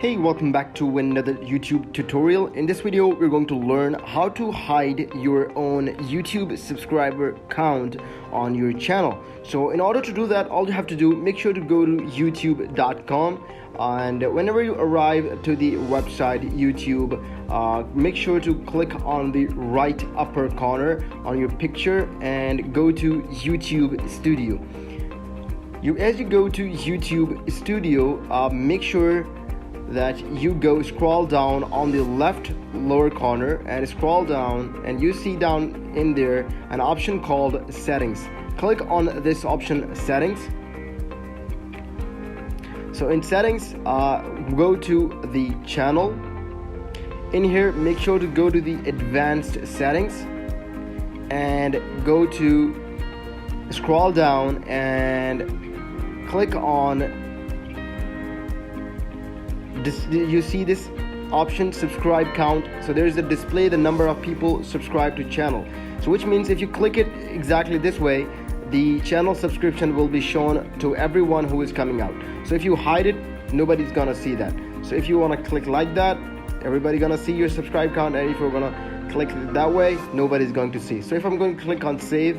Hey, welcome back to another YouTube tutorial. In this video, we're going to learn how to hide your own YouTube subscriber count on your channel. So in order to do that, all you have to do, make sure to go to youtube.com, and whenever you arrive to the website YouTube, make sure to click on the right upper corner on your picture and go to YouTube Studio. As you go to YouTube Studio, make sure that you scroll down on the left lower corner and scroll down, and you see down in there an option called settings. Click on this option, settings. So in settings, go to the channel. In here, make sure to go to the advanced settings and go to scroll down and click on this. You see this option, subscribe count. So there's a display the number of people subscribed to channel. So which means if you click it exactly this way, the channel subscription will be shown to everyone who is coming out. So if you hide it, nobody's gonna see that. So if you want to click like that, everybody gonna see your subscribe count, and if you're gonna click that way, nobody's going to see. So if I'm going to click on save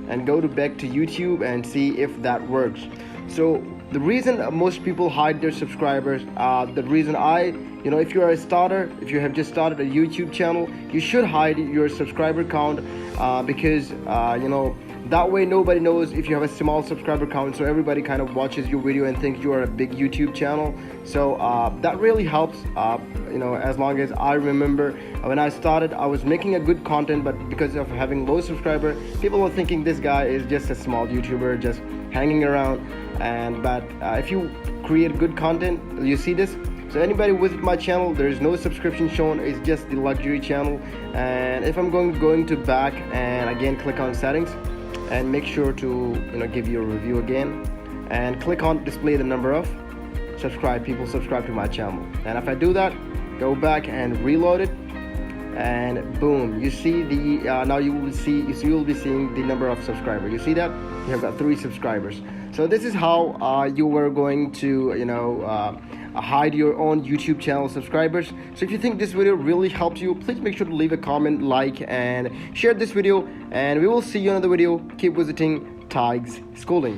and go back to YouTube and see if that works. So the reason most people hide their subscribers, the reason if you are a starter, if you have just started a YouTube channel, you should hide your subscriber count, because that way nobody knows if you have a small subscriber count, so everybody kind of watches your video and thinks you are a big YouTube channel. So that really helps. As long as I remember, when I started, I was making a good content, but because of having low subscriber, people were thinking this guy is just a small YouTuber just hanging around. But if you create good content, you see this. So anybody visit my channel, there is no subscription shown, it's just the luxury channel. And if I'm going to back and again click on settings and make sure to give you a review again, and click on display the number of people subscribe to my channel. And if I do that, go back and reload it, and boom, you see the now you will be seeing the number of subscribers. You see that you have got 3 subscribers. So this is how you were going to hide your own YouTube channel subscribers. So if you think this video really helps you, please make sure to leave a comment, like, and share this video, and we will see you in another video. Keep visiting Tig's Schooling.